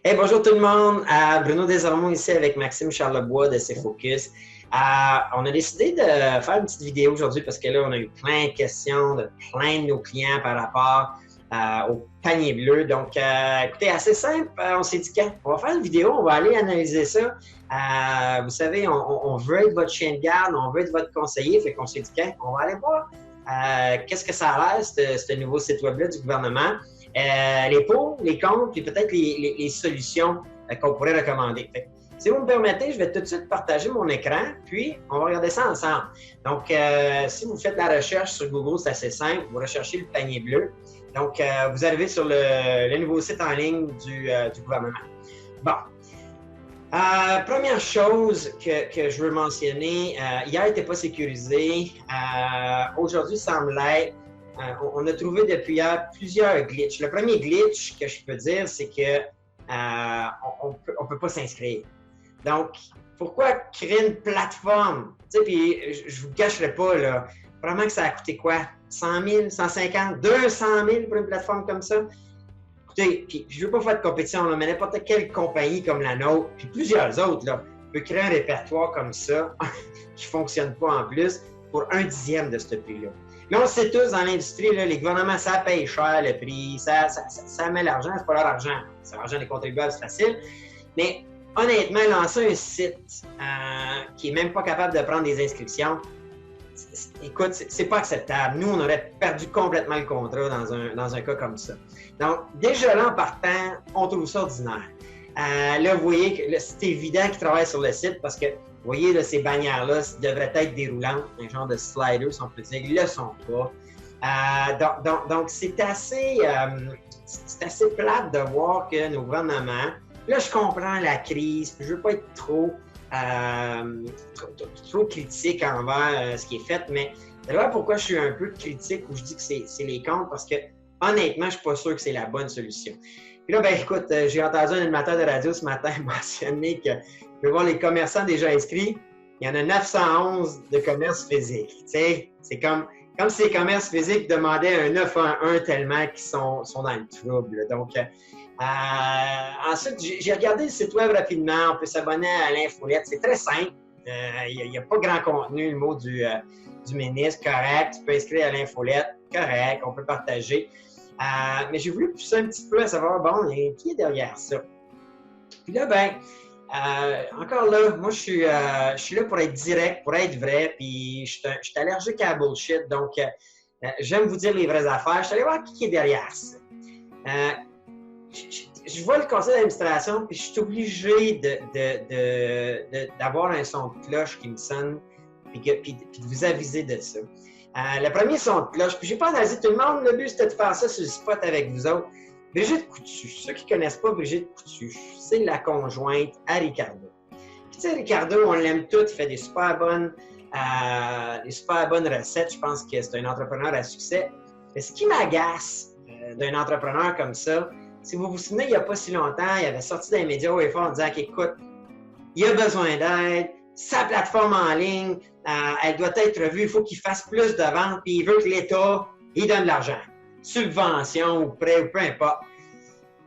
Hey, bonjour tout le monde. Bruno Desormeaux ici avec Maxime Charlebois de C-Focus. On a décidé de faire une petite vidéo aujourd'hui parce que là, on a eu plein de questions de plein de nos clients par rapport au panier bleu. Donc, écoutez, assez simple. On s'est dit qu'on va faire une vidéo, on va aller analyser ça. Vous savez, on veut être votre chien de garde, on veut être votre conseiller. Fait qu'on s'est dit qu'on va aller voir qu'est-ce que ça a l'air, ce nouveau site web-là du gouvernement. Les pour, les contre, puis peut-être les solutions qu'on pourrait recommander. Fait, si vous me permettez, je vais tout de suite partager mon écran, puis on va regarder ça ensemble. Donc, si vous faites la recherche sur Google, c'est assez simple. Vous recherchez le panier bleu. Donc, vous arrivez sur le nouveau site en ligne du gouvernement. Bon. Première chose que je veux mentionner, hier n'était pas sécurisé. Aujourd'hui, semble l'être. On a trouvé depuis hier plusieurs glitches. Le premier glitch que je peux dire, c'est que on peut pas s'inscrire. Donc, pourquoi créer une plateforme? Tu sais, puis je vous gâcherai pas, là. Vraiment que ça a coûté quoi? 100 000, 150, 200 000 pour une plateforme comme ça? Écoutez, puis je veux pas faire de compétition, là, mais n'importe quelle compagnie comme la nôtre, puis plusieurs autres, là, peut créer un répertoire comme ça qui fonctionne pas en plus pour 1/10 de ce prix-là. Là, on le sait tous dans l'industrie, les gouvernements, ça paye cher le prix, ça met l'argent, c'est pas leur argent. C'est l'argent des contribuables, c'est facile. Mais honnêtement, lancer un site qui est même pas capable de prendre des inscriptions, écoute, c'est pas acceptable. Nous, on aurait perdu complètement le contrat dans un cas comme ça. Donc, déjà là, en partant, on trouve ça ordinaire. Là, vous voyez que c'est évident qu'ils travaillent sur le site parce que vous voyez, là, ces bannières-là devraient être déroulantes, un genre de slider, si on peut dire. Ils ne le sont pas. Donc c'est assez plate de voir que nos gouvernements... Là, je comprends la crise, je ne veux pas être trop critique envers ce qui est fait, mais d'ailleurs, pourquoi je suis un peu critique ou je dis que c'est les comptes, parce que honnêtement, je ne suis pas sûr que c'est la bonne solution. Puis là, ben écoute, j'ai entendu un animateur de radio ce matin mentionner que je vais voir les commerçants déjà inscrits. Il y en a 911 de commerce physique. Tu sais, c'est comme si les commerces physiques demandaient un 911 tellement qu'ils sont dans le trouble. Donc, ensuite, j'ai regardé le site web rapidement. On peut s'abonner à l'infolette. C'est très simple. Il n'y a pas grand contenu. Le mot du ministre, correct. Tu peux inscrire à l'infolette, correct. On peut partager. Mais j'ai voulu pousser un petit peu à savoir, bon, qui est derrière ça? Puis là, ben, encore là, moi, je suis là pour être direct, pour être vrai, puis je suis allergique à la bullshit, donc j'aime vous dire les vraies affaires. Je suis allé voir qui est derrière ça. Je vois le conseil d'administration, puis je suis obligé d'avoir un son de cloche qui me sonne, puis de vous aviser de ça. Le premier son de cloche, puis j'ai pas analysé tout le monde, le but c'était de faire ça sur le spot avec vous autres. Brigitte Coutu, ceux qui ne connaissent pas Brigitte Coutu, c'est la conjointe à Ricardo. Puis tu sais, Ricardo, on l'aime tous, il fait des super bonnes recettes. Je pense que c'est un entrepreneur à succès. Mais ce qui m'agace d'un entrepreneur comme ça, si vous vous souvenez, il n'y a pas si longtemps, il avait sorti dans les médias haut et fort en disant qu'écoute, il a besoin d'aide, sa plateforme en ligne, elle doit être revue, il faut qu'il fasse plus de ventes, puis il veut que l'État, il donne de l'argent. Subvention ou prêt ou peu importe.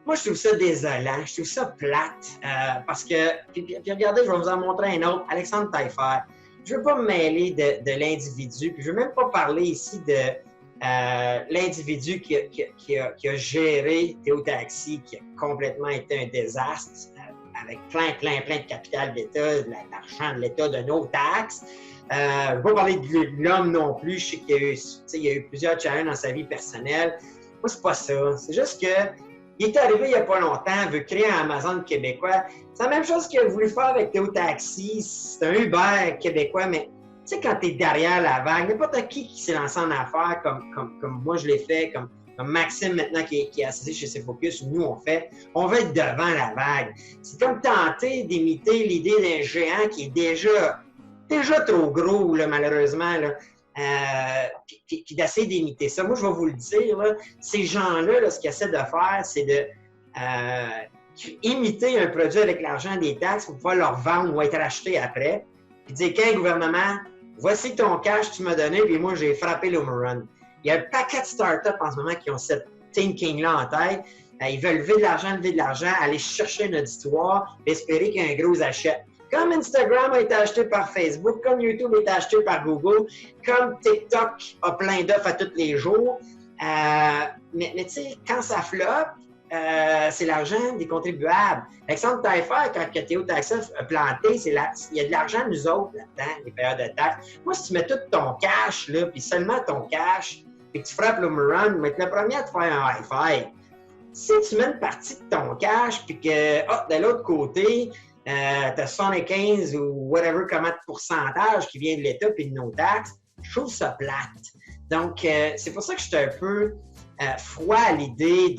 Moi, je trouve ça désolant, je trouve ça plate parce que, puis regardez, je vais vous en montrer un autre, Alexandre Taillefer. Je ne veux pas me mêler de l'individu, puis je ne veux même pas parler ici de l'individu qui a géré Théo Taxi, qui a complètement été un désastre, avec plein de capital de l'État, de l'argent de l'État, de nos taxes. Je ne vais pas parler de l'homme non plus. Je sais qu'il y a eu plusieurs challenges dans sa vie personnelle. Moi, c'est pas ça. C'est juste qu'il est arrivé il n'y a pas longtemps, il veut créer un Amazon québécois. C'est la même chose qu'il a voulu faire avec Théo Taxi. C'est un Uber québécois, mais tu sais, quand tu es derrière la vague, n'importe qui s'est lancé en affaires comme moi je l'ai fait, comme Maxime maintenant qui est associé chez C-Focus, nous on veut être devant la vague. C'est comme tenter d'imiter l'idée d'un géant qui est déjà trop gros, là, malheureusement, là, puis d'essayer d'imiter ça. Moi, je vais vous le dire, là, ces gens-là, là, ce qu'ils essaient de faire, c'est imiter un produit avec l'argent des taxes pour pouvoir leur vendre ou être acheté après, puis dire qu'un gouvernement, voici ton cash que tu m'as donné, puis moi, j'ai frappé l'home run. Il y a un paquet de startups en ce moment qui ont cette thinking-là en tête. Ils veulent lever de l'argent, aller chercher un auditoire, espérer qu'il y ait un gros achat. Comme Instagram a été acheté par Facebook, comme YouTube a été acheté par Google, comme TikTok a plein d'offres à tous les jours. Mais tu sais, quand ça floppe, c'est l'argent des contribuables. Alexandre Taillefer, quand Théo Taxel a planté, il y a de l'argent de nous autres là-dedans, les payeurs de taxes. Moi, si tu mets tout ton cash, là, puis seulement ton cash, puis que tu frappes le run, je vais être le premier à te faire un high-five. Si tu mets une partie de ton cash, puis que, de l'autre côté, tu as 75 ou whatever, comment de pourcentage qui vient de l'État puis de nos taxes, je trouve ça plate. Donc, c'est pour ça que je suis un peu froid à l'idée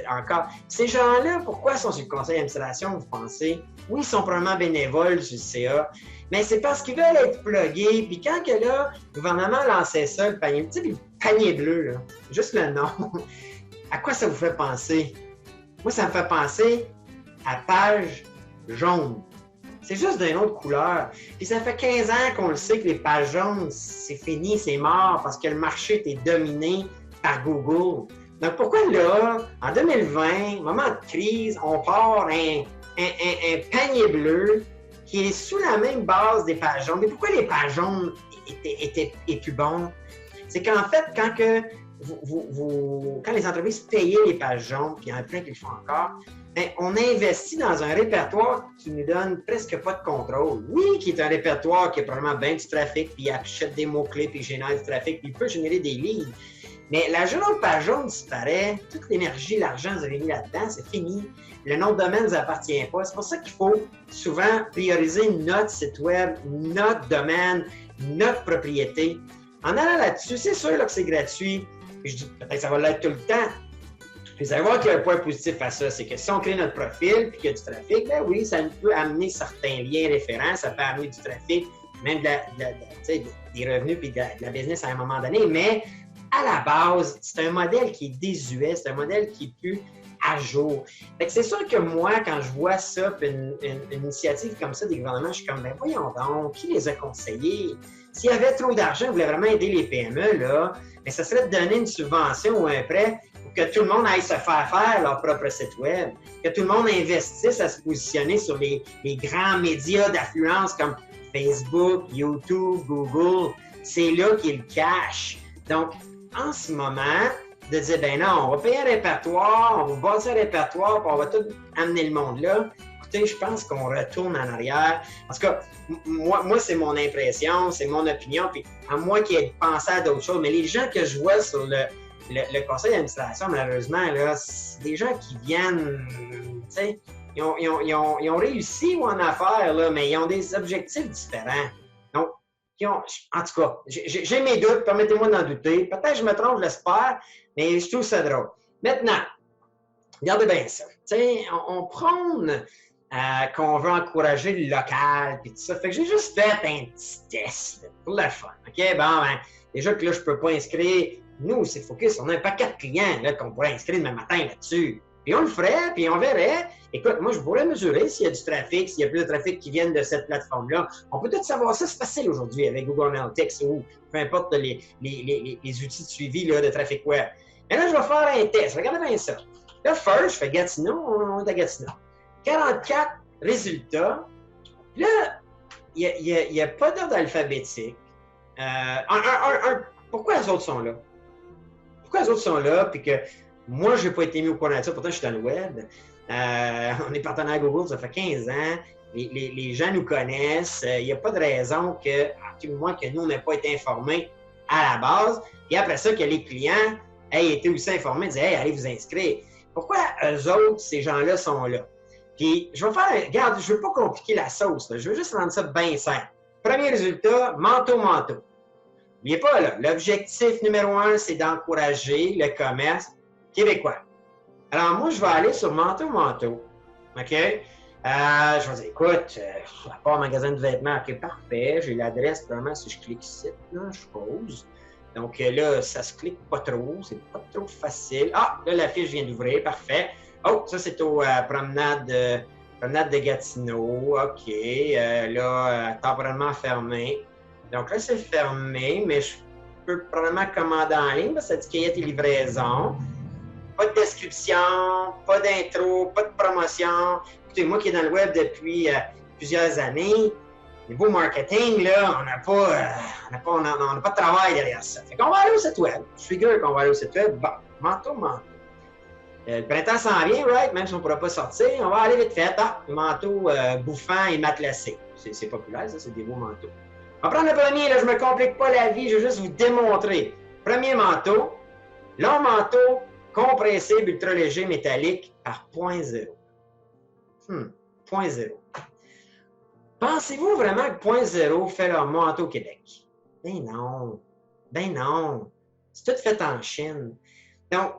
encore. Ces gens-là, pourquoi ils sont sur le conseil d'administration, vous pensez? Oui, ils sont probablement bénévoles sur le CA, mais c'est parce qu'ils veulent être plugués. Puis quand que là, le gouvernement lançait ça, le panier, tu sais, le panier bleu, là, juste le nom, à quoi ça vous fait penser? Moi, ça me fait penser à page jaune. C'est juste d'une autre couleur. Puis ça fait 15 ans qu'on le sait que les pages jaunes, c'est fini, c'est mort, parce que le marché est dominé par Google. Donc pourquoi là, en 2020, moment de crise, on part un panier bleu qui est sous la même base des pages jaunes? Mais pourquoi les pages jaunes étaient plus bons? C'est qu'en fait, quand les entreprises payaient les pages jaunes, puis il y en a plein qui le font encore, on investit dans un répertoire qui nous donne presque pas de contrôle. Oui, qui est un répertoire qui a probablement bien du trafic, puis il achète des mots-clés, puis il génère du trafic, puis il peut générer des leads. Mais la journée page jaune disparaît, toute l'énergie, l'argent que vous avez mis là-dedans, c'est fini. Le nom de domaine ne vous appartient pas. C'est pour ça qu'il faut souvent prioriser notre site web, notre domaine, notre propriété. En allant là-dessus, c'est sûr là, que c'est gratuit. Puis je dis peut-être que ça va l'être tout le temps. Puis vous allez voir qu'il y a un point positif à ça, c'est que si on crée notre profil puis qu'il y a du trafic, ben oui, ça peut amener certains liens référents, ça peut amener du trafic, même des revenus puis de la business à un moment donné, mais à la base, c'est un modèle qui est désuet, c'est un modèle qui est plus à jour. Fait que c'est sûr que moi, quand je vois ça, puis une initiative comme ça des gouvernements, je suis comme, ben voyons donc, qui les a conseillés? S'il y avait trop d'argent, ils voulaient vraiment aider les PME, là, mais ça serait de donner une subvention ou un prêt pour que tout le monde aille se faire leur propre site web, que tout le monde investisse à se positionner sur les grands médias d'affluence comme Facebook, YouTube, Google. C'est là qu'il y a le cash. Donc, en ce moment, de dire, ben non, on va payer un répertoire, on va bâtir un répertoire, puis on va tout amener le monde là. Écoutez, je pense qu'on retourne en arrière. En tout cas, moi c'est mon impression, c'est mon opinion, puis à moi qui ai pensé à d'autres choses, mais les gens que je vois sur le conseil d'administration, malheureusement, là, c'est des gens qui viennent, tu sais, ils ont réussi ou en affaires, là, mais ils ont des objectifs différents. Donc, en tout cas, j'ai mes doutes, permettez-moi d'en douter. Peut-être que je me trompe, je l'espère, mais je trouve ça drôle. Maintenant, regardez bien ça. T'sais, on prône qu'on veut encourager le local, puis tout ça. Fait que j'ai juste fait un petit test là, pour le fun. OK? Bon, ben, déjà que là, je ne peux pas inscrire. Nous, c'est Focus, on a un paquet de clients là, qu'on pourrait inscrire demain matin là-dessus. Puis on le ferait, puis on verrait. Écoute, moi, je pourrais mesurer s'il y a du trafic, s'il y a plus de trafic qui vient de cette plateforme-là. On peut tout savoir ça, c'est facile aujourd'hui avec Google Analytics ou peu importe les outils de suivi là, de trafic web. Mais là, je vais faire un test. Regardez bien ça. Là, first, je fais Gatineau, on est à Gatineau. 44 résultats. Puis là, il n'y a pas d'ordre alphabétique. Pourquoi les autres sont là? Pourquoi les autres sont là? Puis que moi, je n'ai pas été mis au courant de ça, pourtant je suis dans le web. On est partenaire Google, ça fait 15 ans. Les gens nous connaissent. Il n'y a pas de raison que, à tout le moins, que nous, on n'ait pas été informés à la base. Et après ça, que les clients aient été aussi informés, disaient, hey, allez vous inscrire. Pourquoi eux autres, ces gens-là, sont là? Puis, je vais faire, regarde, je ne veux pas compliquer la sauce, là. Je veux juste rendre ça bien simple. Premier résultat, manteau. N'oubliez pas, là, l'objectif numéro 1, c'est d'encourager le commerce québécois. Alors, moi, je vais aller sur manteau. OK? Je vais dire, écoute, à part magasin de vêtements, OK, parfait. J'ai l'adresse, vraiment, si je clique ici, là, je pose. Donc là, ça se clique pas trop, c'est pas trop facile. Ah, là, la fiche vient d'ouvrir, parfait. Oh, ça, c'est au promenade de Gatineau. OK, là, temporairement fermé. Donc là, c'est fermé, mais je peux probablement commander en ligne, parce que ça dit qu'il y a tes livraisons. pas de description, pas d'intro, pas de promotion. Écoutez, moi qui est dans le web depuis plusieurs années, niveau marketing, là, on n'a pas de travail derrière ça. Fait qu'on va aller au site web. Je figure qu'on va aller au site web. Bon, manteau. Le printemps s'en vient, right? Même si on ne pourra pas sortir, on va aller vite fait. Ah, manteau bouffant et matelassé. C'est populaire, ça, c'est des beaux manteaux. On va prendre le premier, là, je ne me complique pas la vie, je vais juste vous démontrer. Premier manteau, long manteau, compressible, ultra léger, métallique, par 0.0. 0.0. Pensez-vous vraiment que 0.0 fait leur manteau au Québec? Ben non. Ben non. C'est tout fait en Chine. Donc,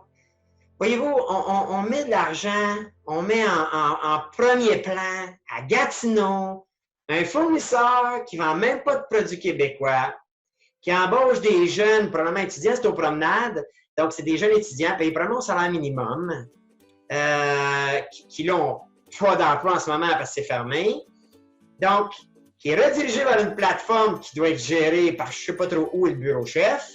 voyez-vous, on met de l'argent, on met en premier plan à Gatineau un fournisseur qui ne vend même pas de produits québécois, qui embauche des jeunes, probablement étudiants, c'est aux promenades, donc c'est des jeunes étudiants payés probablement au salaire minimum, qui n'ont pas d'emploi en ce moment parce que c'est fermé. Donc, qui est redirigé vers une plateforme qui doit être gérée par je ne sais pas trop où est le bureau chef,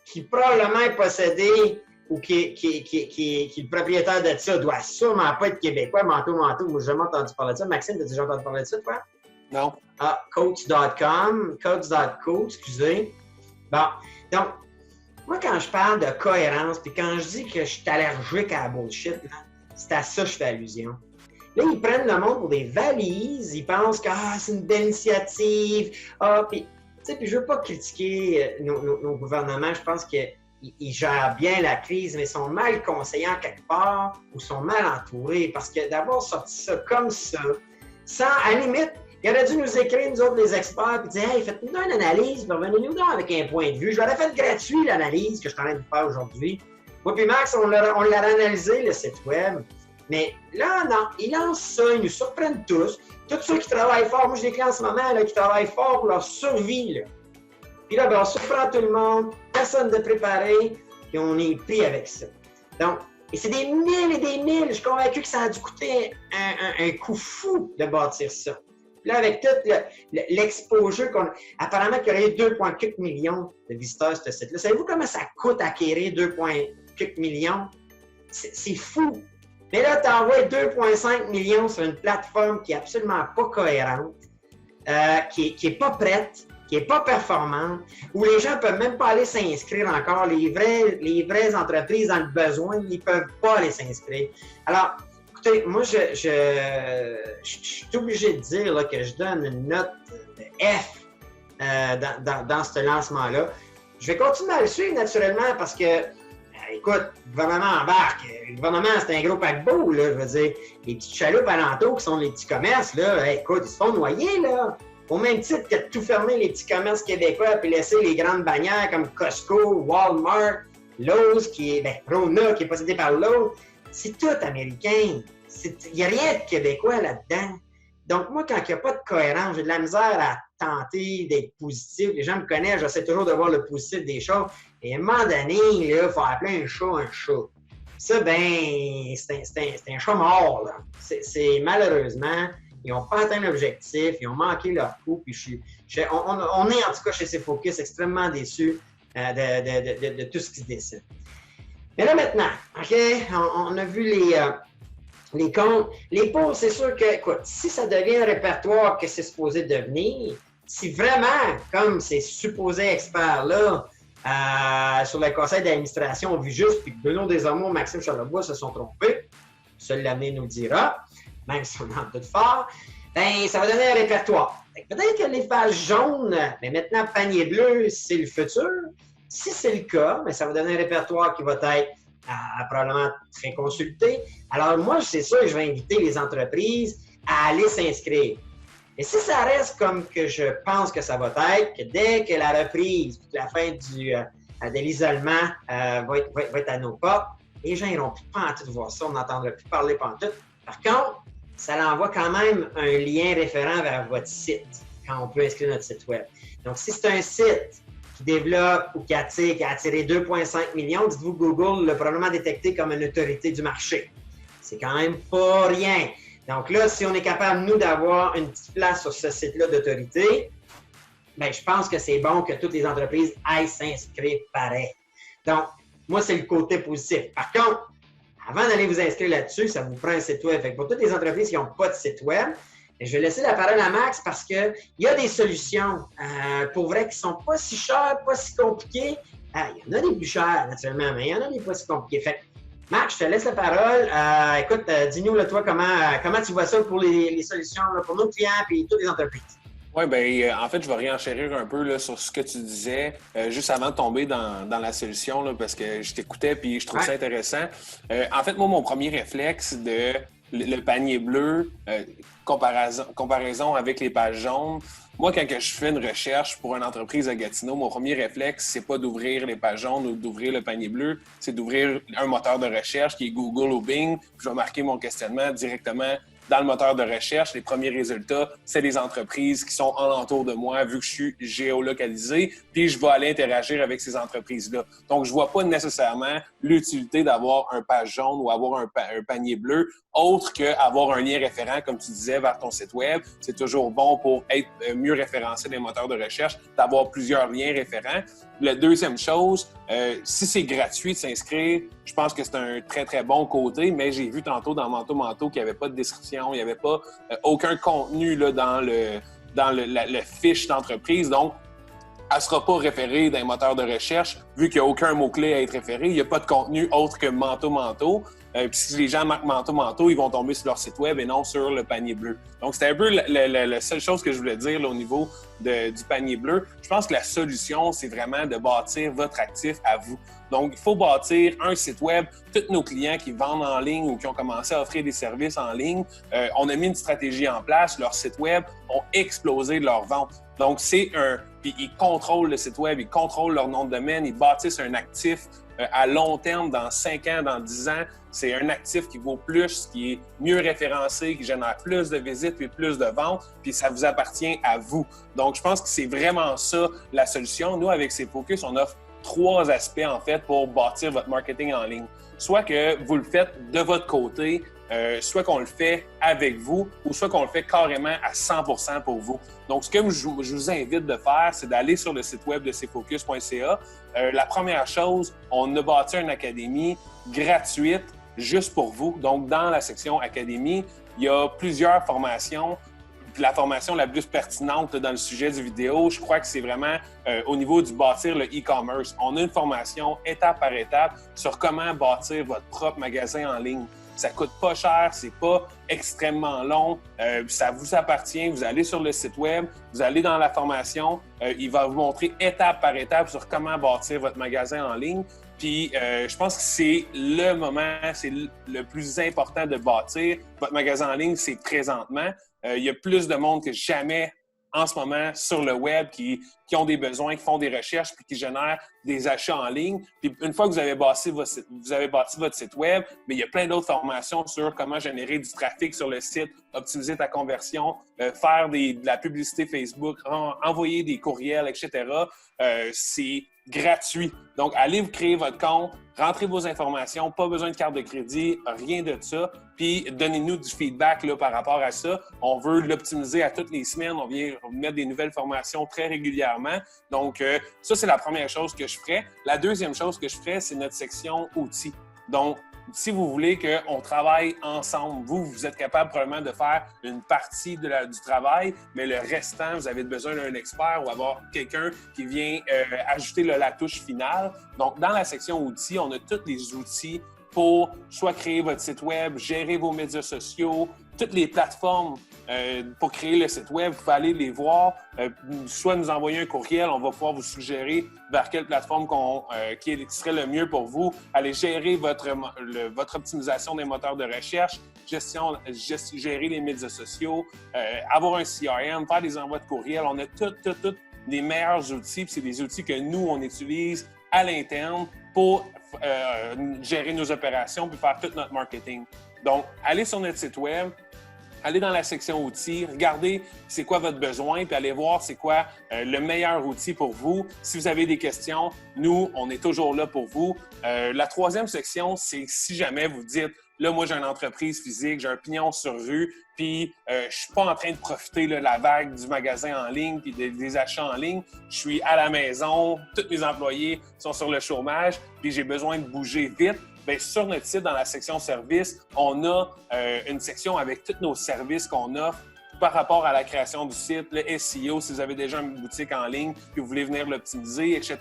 qui probablement est possédé ou qui est le propriétaire de ça, doit sûrement pas être québécois, manteau, moi j'ai jamais entendu parler de ça. Maxime, t'as déjà entendu parler de ça, toi? Non. Ah, coach.com, coach.co, excusez. Bon, donc, moi quand je parle de cohérence, puis quand je dis que je suis allergique à la bullshit, c'est à ça que je fais allusion. Là, ils prennent le monde pour des valises, ils pensent que c'est une belle initiative, puis je veux pas critiquer nos gouvernements, je pense qu'ils gèrent bien la crise, mais ils sont mal conseillés en quelque part ou sont mal entourés, parce que d'avoir sorti ça comme ça, sans, à la limite, il aurait dû nous écrire, nous autres, les experts, puis dire « Hey, faites-nous une analyse, puis revenez-nous avec un point de vue. » Je l'aurais fait gratuit, l'analyse que je suis en train de faire aujourd'hui. Moi puis Max, on l'a analysé, le site web. Mais là, non, ils lancent ça, ils nous surprennent tous. Tous ceux qui travaillent fort, moi j'ai des clients en ce moment là, qui travaillent fort pour leur survie. Là. Puis là, on surprend tout le monde, personne de préparé, et on est pris avec ça. Donc, et c'est des mille et des mille, je suis convaincu que ça a dû coûter un coût fou de bâtir ça. Puis là, avec tout l'exposure qu'on a, apparemment qu'il y aurait eu 2,4 millions de visiteurs sur ce site-là. Savez-vous comment ça coûte acquérir 2,4 millions? C'est fou! Mais là, tu envoies 2,5 millions sur une plateforme qui n'est absolument pas cohérente, qui n'est pas prête, qui n'est pas performante, où les gens ne peuvent même pas aller s'inscrire encore. Les vraies entreprises dans le besoin, ils ne peuvent pas aller s'inscrire. Alors, écoutez, moi, je suis obligé de dire là, que je donne une note de F dans ce lancement-là. Je vais continuer à le suivre naturellement parce que écoute, le gouvernement embarque. Le gouvernement, c'est un gros paquebot, là. Je veux dire, les petites chaloupes alentours qui sont les petits commerces, là, écoute, ils se font noyer, là. Au même titre que de tout fermer les petits commerces québécois puis laisser les grandes bannières comme Costco, Walmart, Lowe's, Rona, qui est possédé par Lowe's. C'est tout américain. Il n'y a rien de québécois là-dedans. Donc, moi, quand il n'y a pas de cohérence, j'ai de la misère à tenter d'être positif. Les gens me connaissent, j'essaie toujours de voir le positif des choses. Et à un moment donné, il faut appeler un chat. Ça, ben, c'est un chat mort, là. C'est malheureusement, ils n'ont pas atteint l'objectif, ils ont manqué leur coup, puis on est en tout cas chez C-Focus extrêmement déçus de tout ce qui se décide. Mais là maintenant, OK, on a vu les comptes. Les posts, c'est sûr que, écoute, si ça devient un répertoire que c'est supposé devenir, si vraiment, comme ces supposés experts-là, sur le conseil d'administration, on vit juste, puis que Benoît Desormeaux, Maxime Charlebois se sont trompés, seul l'avenir nous le dira, même si on en doute fort, bien, ça va donner un répertoire. Peut-être que les pages jaunes, mais maintenant panier bleu, c'est le futur. Si c'est le cas, bien, ça va donner un répertoire qui va être probablement très consulté. Alors moi, c'est sûr que je vais inviter les entreprises à aller s'inscrire. Et si ça reste comme que je pense que ça va être, que dès que la reprise, la fin de l'isolement va être à nos portes, les gens n'iront plus pantoute voir ça, on n'entendra plus parler pantoute. Par contre, ça l'envoie quand même un lien référent vers votre site, quand on peut inscrire notre site web. Donc, si c'est un site qui développe ou qui a attiré 2,5 millions, dites-vous Google l'a probablement détecté comme une autorité du marché. C'est quand même pas rien. Donc là, si on est capable, nous, d'avoir une petite place sur ce site-là d'autorité, bien, je pense que c'est bon que toutes les entreprises aillent s'inscrire pareil. Donc, Moi, c'est le côté positif. Par contre, avant d'aller vous inscrire là-dessus, ça vous prend un site web. Fait que pour toutes les entreprises qui n'ont pas de site web, je vais laisser la parole à Max parce qu'il y a des solutions pour vrai qui ne sont pas si chères, pas si compliquées. Il y en a des plus chères, naturellement, mais il y en a des pas si compliquées. Fait que, Max, je te laisse la parole. Écoute, dis-nous, là, toi, comment tu vois ça pour les solutions là, pour nos clients et toutes les entreprises? Oui, bien, en fait, je vais réenchérir un peu là, sur ce que tu disais, juste avant de tomber dans la solution, là, parce que je t'écoutais et je trouve ça intéressant. En fait, moi, mon premier réflexe de le panier bleu, comparaison avec les pages jaunes, moi, quand je fais une recherche pour une entreprise à Gatineau, mon premier réflexe, c'est pas d'ouvrir les pages jaunes ou d'ouvrir le panier bleu, c'est d'ouvrir un moteur de recherche qui est Google ou Bing, puis je vais marquer mon questionnement directement dans le moteur de recherche. Les premiers résultats, c'est les entreprises qui sont alentour de moi, vu que je suis géolocalisé, puis je vais aller interagir avec ces entreprises-là. Donc, je vois pas nécessairement l'utilité d'avoir un page jaune ou avoir un panier bleu, autre qu'avoir un lien référent, comme tu disais, vers ton site web. C'est toujours bon pour être mieux référencé dans les moteurs de recherche, d'avoir plusieurs liens référents. La deuxième chose, si c'est gratuit de s'inscrire, je pense que c'est un très, très bon côté, mais j'ai vu tantôt dans Manteau qu'il n'y avait pas de description, il n'y avait pas aucun contenu là, dans le fiche d'entreprise. Donc, elle ne sera pas référée dans les moteurs de recherche, vu qu'il n'y a aucun mot-clé à être référé. Il n'y a pas de contenu autre que Manteau. Puis si les gens marquent Manteau, ils vont tomber sur leur site web et non sur le panier bleu. Donc, c'était un peu la seule chose que je voulais dire là, au niveau du panier bleu. Je pense que la solution, c'est vraiment de bâtir votre actif à vous. Donc, il faut bâtir un site web. Tous nos clients qui vendent en ligne ou qui ont commencé à offrir des services en ligne, on a mis une stratégie en place. Leurs sites web ont explosé de leurs ventes. Donc, puis ils contrôlent le site web, ils contrôlent leur nom de domaine, ils bâtissent un actif à long terme, dans 5 ans, dans 10 ans. C'est un actif qui vaut plus, qui est mieux référencé, qui génère plus de visites puis plus de ventes, puis ça vous appartient à vous. Donc, je pense que c'est vraiment ça la solution. Nous, avec C-Focus, on offre 3 aspects, en fait, pour bâtir votre marketing en ligne. Soit que vous le faites de votre côté, soit qu'on le fait avec vous, ou soit qu'on le fait carrément à 100% pour vous. Donc, ce que je vous invite de faire, c'est d'aller sur le site web de cfocus.ca. La première chose, on a bâti une académie gratuite juste pour vous. Donc, dans la section Académie, il y a plusieurs formations. Puis la formation la plus pertinente dans le sujet du vidéo, je crois que c'est vraiment au niveau du bâtir le e-commerce. On a une formation étape par étape sur comment bâtir votre propre magasin en ligne. Ça coûte pas cher, c'est pas extrêmement long, ça vous appartient. Vous allez sur le site web, vous allez dans la formation, il va vous montrer étape par étape sur comment bâtir votre magasin en ligne. Puis, je pense que c'est le moment, c'est le plus important de bâtir votre magasin en ligne, c'est présentement. Il y a plus de monde que jamais en ce moment sur le web qui ont des besoins, qui font des recherches puis qui génèrent des achats en ligne. Puis une fois que vous avez bâti votre site web, mais il y a plein d'autres formations sur comment générer du trafic sur le site, optimiser ta conversion, faire de la publicité Facebook, envoyer des courriels, etc. C'est gratuit. Donc, allez vous créer votre compte, rentrez vos informations, pas besoin de carte de crédit, rien de ça. Puis, donnez-nous du feedback là, par rapport à ça. On veut l'optimiser à toutes les semaines. On vient mettre des nouvelles formations très régulièrement. Donc, ça, c'est la première chose que je ferais. La deuxième chose que je ferais, c'est notre section outils. Donc, si vous voulez qu'on travaille ensemble, vous êtes capable probablement de faire une partie du travail, mais le restant, vous avez besoin d'un expert ou avoir quelqu'un qui vient ajouter la touche finale. Donc, dans la section outils, on a tous les outils pour soit créer votre site web, gérer vos médias sociaux, toutes les plateformes pour créer le site web, vous pouvez aller les voir, soit nous envoyer un courriel, on va pouvoir vous suggérer vers quelle plateforme qui serait le mieux pour vous. Allez gérer votre optimisation des moteurs de recherche, gérer les médias sociaux, avoir un CRM, faire des envois de courriel. On a tous les meilleurs outils, puis c'est des outils que nous, on utilise à l'interne pour gérer nos opérations puis faire tout notre marketing. Donc, allez sur notre site web, allez dans la section outils, regardez c'est quoi votre besoin, puis allez voir c'est quoi le meilleur outil pour vous. Si vous avez des questions, nous, on est toujours là pour vous. La troisième section, c'est si jamais vous dites Là, moi, j'ai une entreprise physique, j'ai un pignon sur rue, puis je suis pas en train de profiter de la vague du magasin en ligne puis des achats en ligne. Je suis à la maison, tous mes employés sont sur le chômage, puis j'ai besoin de bouger vite. Bien, sur notre site, dans la section services, on a une section avec tous nos services qu'on offre par rapport à la création du site, le SEO, si vous avez déjà une boutique en ligne et vous voulez venir l'optimiser, etc.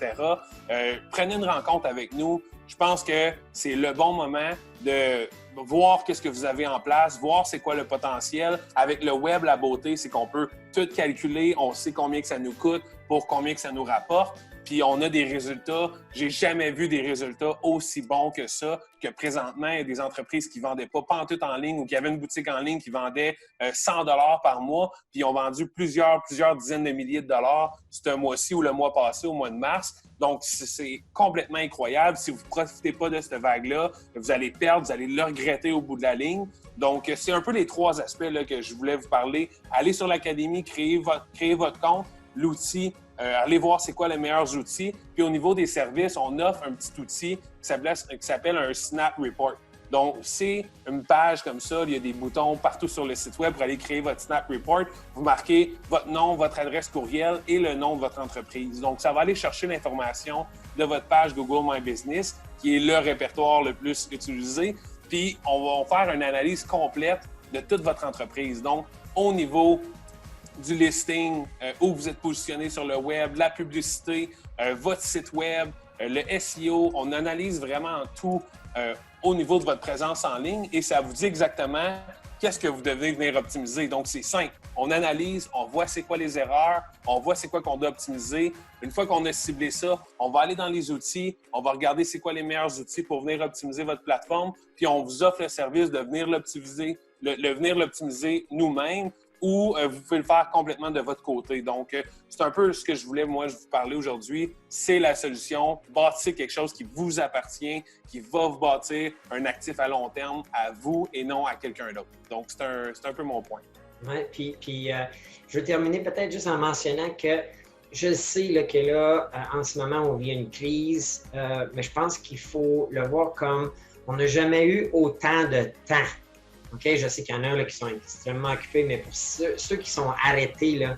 Prenez une rencontre avec nous. Je pense que c'est le bon moment de voir qu'est-ce que vous avez en place, voir c'est quoi le potentiel. Avec le web, la beauté, c'est qu'on peut tout calculer, on sait combien que ça nous coûte pour combien que ça nous rapporte. Puis on a des résultats. J'ai jamais vu des résultats aussi bons que ça, que présentement, il y a des entreprises qui vendaient pas pantoute en ligne ou qui avaient une boutique en ligne qui vendait 100 $ par mois, puis ils ont vendu plusieurs dizaines de milliers de dollars ce mois-ci ou le mois passé, au mois de mars. Donc, c'est complètement incroyable. Si vous ne profitez pas de cette vague-là, vous allez perdre, vous allez le regretter au bout de la ligne. Donc, c'est un peu les 3 aspects là, que je voulais vous parler. Allez sur l'Académie, créez votre compte, l'outil. Allez voir c'est quoi les meilleurs outils. Puis au niveau des services, on offre un petit outil qui s'appelle un Snap Report. Donc, c'est une page comme ça, il y a des boutons partout sur le site web pour aller créer votre Snap Report. Vous marquez votre nom, votre adresse courriel et le nom de votre entreprise. Donc, ça va aller chercher l'information de votre page Google My Business, qui est le répertoire le plus utilisé. Puis, on va faire une analyse complète de toute votre entreprise. Donc, au niveau du listing, où vous êtes positionné sur le web, la publicité, votre site web, le SEO. On analyse vraiment tout au niveau de votre présence en ligne et ça vous dit exactement qu'est-ce que vous devez venir optimiser. Donc, c'est simple. On analyse, on voit c'est quoi les erreurs, on voit c'est quoi qu'on doit optimiser. Une fois qu'on a ciblé ça, on va aller dans les outils, on va regarder c'est quoi les meilleurs outils pour venir optimiser votre plateforme, puis on vous offre le service de venir l'optimiser nous-mêmes, ou vous pouvez le faire complètement de votre côté. Donc, c'est un peu ce que je voulais, moi, vous parler aujourd'hui. C'est la solution. Bâtir quelque chose qui vous appartient, qui va vous bâtir un actif à long terme à vous et non à quelqu'un d'autre. Donc, c'est un peu mon point. Oui, puis je vais terminer peut-être juste en mentionnant que je sais là, que là, en ce moment, on vit une crise, mais je pense qu'il faut le voir comme on n'a jamais eu autant de temps. OK, je sais qu'il y en a là, qui sont extrêmement occupés, mais pour ceux qui sont arrêtés, là,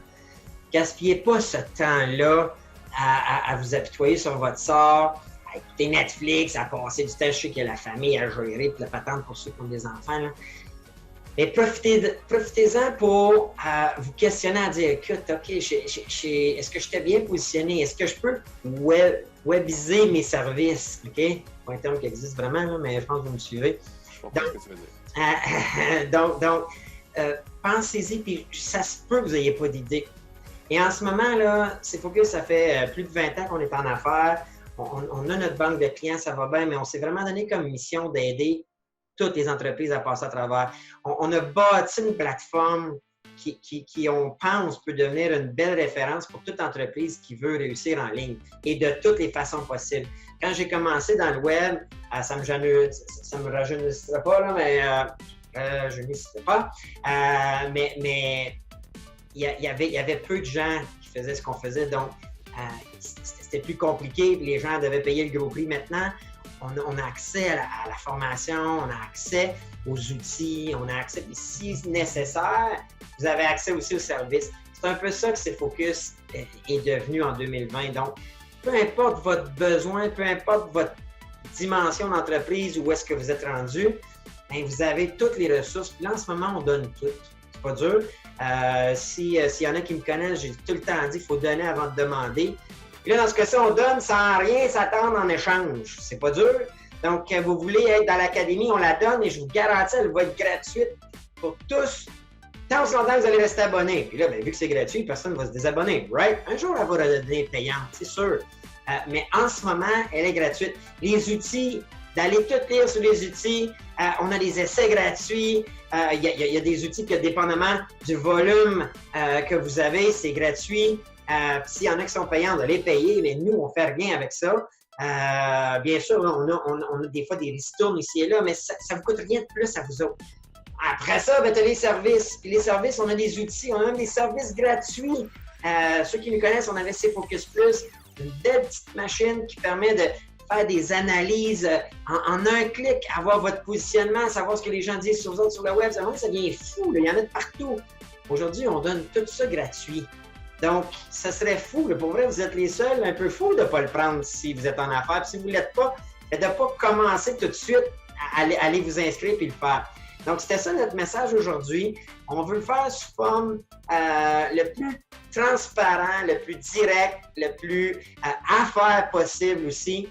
gaspillez pas ce temps-là à vous apitoyer sur votre sort, à écouter Netflix, à passer du temps. Je sais qu'il y a la famille à gérer, puis la patente pour ceux qui ont des enfants. Là. Mais profitez-en pour vous questionner à dire, écoute, OK, est-ce que je t'ai bien positionné? Est-ce que je peux webiser mes services? OK? C'est pas un terme qui existe vraiment, là, mais je pense que vous me suivez. Je comprends ce que tu veux dire. Donc, pensez-y, puis ça se peut que vous n'ayez pas d'idée. Et en ce moment, là, c'est Focus, ça fait plus de 20 ans qu'on est en affaires. On a notre banque de clients, ça va bien, mais on s'est vraiment donné comme mission d'aider toutes les entreprises à passer à travers. On a bâti une plateforme qui, on pense, peut devenir une belle référence pour toute entreprise qui veut réussir en ligne et de toutes les façons possibles. Quand j'ai commencé dans le web, ça me rajeunissait pas, là, mais je n'y sais pas. Mais il y avait peu de gens qui faisaient ce qu'on faisait, donc c'était plus compliqué. Les gens devaient payer le gros prix. Maintenant, on a accès à la formation, on a accès aux outils, on a accès, si nécessaire, vous avez accès aussi aux services. C'est un peu ça que C'est Focus est devenu en 2020. Donc, peu importe votre besoin, peu importe votre dimension d'entreprise, où est-ce que vous êtes rendu, bien, vous avez toutes les ressources. Puis là, en ce moment, on donne tout. C'est pas dur. S'il y en a qui me connaissent, j'ai tout le temps dit qu'il faut donner avant de demander. Puis là, dans ce cas-ci, on donne sans rien s'attendre en échange. C'est pas dur. Donc, vous voulez être dans l'académie, on la donne et je vous garantis, elle va être gratuite pour tous. Tant aussi longtemps que vous allez rester abonné. Puis là, bien, vu que c'est gratuit, personne ne va se désabonner. Right? Un jour, elle va redevenir payante, c'est sûr. Mais en ce moment, elle est gratuite. Les outils, d'aller tout lire sur les outils, on a des essais gratuits. Il y a des outils que, dépendamment du volume que vous avez, c'est gratuit. S'il y en a qui sont payants, on va les payer, mais nous, on ne fait rien avec ça. Bien sûr, on a des fois des ristournes ici et là, mais ça ne vous coûte rien de plus à vous autres. Après ça, tu as les services. Puis les services, on a des outils, on a même des services gratuits. Ceux qui nous connaissent, on avait C'est Focus Plus, une belle petite machine qui permet de faire des analyses en un clic, avoir votre positionnement, savoir ce que les gens disent sur vous autres sur le web. Ça devient fou, là. Il y en a de partout. Aujourd'hui, on donne tout ça gratuit. Donc, ça serait fou. Là. Pour vrai, vous êtes les seuls un peu fous de ne pas le prendre si vous êtes en affaires. Puis si vous ne l'êtes pas, de ne pas commencer tout de suite à aller vous inscrire et le faire. Donc, c'était ça notre message aujourd'hui. On veut le faire sous forme le plus transparent, le plus direct, le plus affaire possible aussi,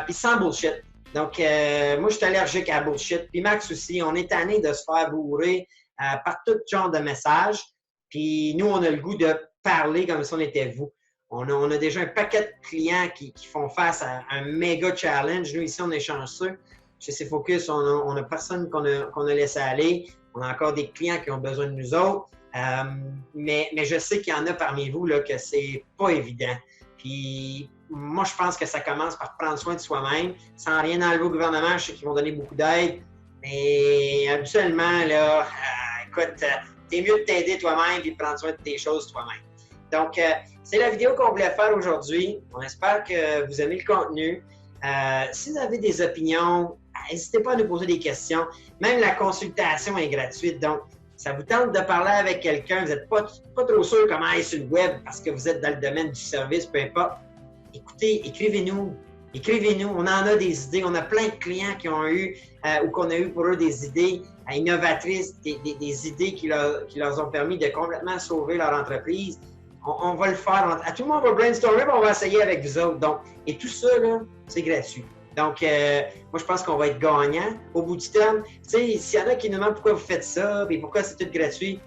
puis sans bullshit. Donc, moi, je suis allergique à bullshit. Puis Max aussi, on est tanné de se faire bourrer par tout genre de messages. Puis nous, on a le goût de parler comme si on était vous. On a déjà un paquet de clients qui font face à un méga challenge. Nous, ici, on est chanceux. Chez C-Focus, on n'a personne qu'on a laissé aller. On a encore des clients qui ont besoin de nous autres. Mais je sais qu'il y en a parmi vous là, que c'est pas évident. Puis moi, je pense que ça commence par prendre soin de soi-même, sans rien enlever au gouvernement. Je sais qu'ils vont donner beaucoup d'aide. Mais habituellement, là, écoute, t'es mieux de t'aider toi-même et de prendre soin de tes choses toi-même. Donc, c'est la vidéo qu'on voulait faire aujourd'hui. On espère que vous aimez le contenu. Si vous avez des opinions, n'hésitez pas à nous poser des questions. Même la consultation est gratuite. Donc, ça vous tente de parler avec quelqu'un, vous n'êtes pas trop sûr comment aller sur le web parce que vous êtes dans le domaine du service, peu importe. Écoutez, écrivez-nous. Écrivez-nous. On en a des idées. On a plein de clients qui ont eu ou qu'on a eu pour eux des idées innovatrices, des idées qui leur ont permis de complètement sauver leur entreprise. On va le faire. À tout le monde, on va brainstormer et on va essayer avec vous autres. Donc, et tout ça, là, c'est gratuit. Donc, moi, je pense qu'on va être gagnant au bout du terme. Tu sais, s'il y en a qui nous demandent pourquoi vous faites ça et pourquoi c'est tout gratuit,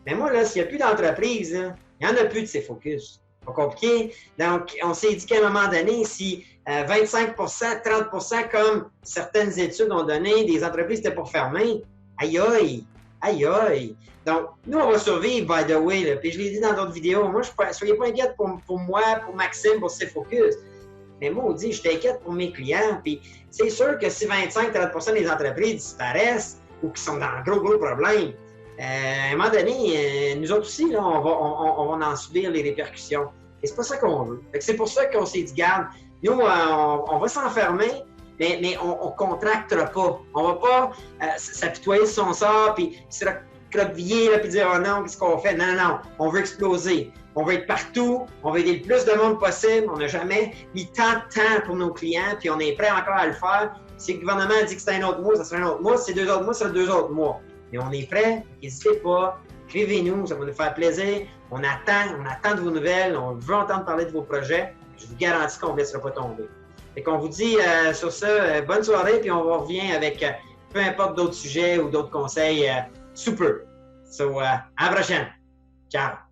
mais moi, là, s'il n'y a plus d'entreprise, il n'y en a plus de C-Focus. Pas compliqué. Donc, on s'est dit qu'à un moment donné, si 25 30 comme certaines études ont donné, des entreprises étaient pour fermer, aïe aïe, aïe aïe. Donc, nous, on va survivre, by the way. Là. Puis je l'ai dit dans d'autres vidéos. Moi, soyez pas inquiète pour moi, pour Maxime, pour C-Focus. Mais moi, on dit, je t'inquiète pour mes clients. Puis c'est sûr que si 25-30 des entreprises disparaissent ou qui sont dans un gros problème, à un moment donné, nous autres aussi, là, on va en subir les répercussions. Et c'est pas ça qu'on veut. C'est pour ça qu'on s'est dit, garde, nous, on va s'enfermer, mais on contractera pas. On va pas s'apitoyer sur son sort puis se recroqueviller puis dire, oh non, qu'est-ce qu'on fait? Non, non, on veut exploser. On veut être partout, on veut aider le plus de monde possible. On n'a jamais mis tant de temps pour nos clients, puis on est prêt encore à le faire. Si le gouvernement dit que c'est un autre mois, ça sera un autre mois. Si c'est 2 autres mois, ça sera 2 autres mois. Mais on est prêt, n'hésitez pas, écrivez-nous, ça va nous faire plaisir. On attend de vos nouvelles, on veut entendre parler de vos projets. Je vous garantis qu'on ne vous laissera pas tomber. Fait qu'on vous dit sur ça, bonne soirée, puis on revient avec peu importe d'autres sujets ou d'autres conseils sous peu. So, à la prochaine. Ciao!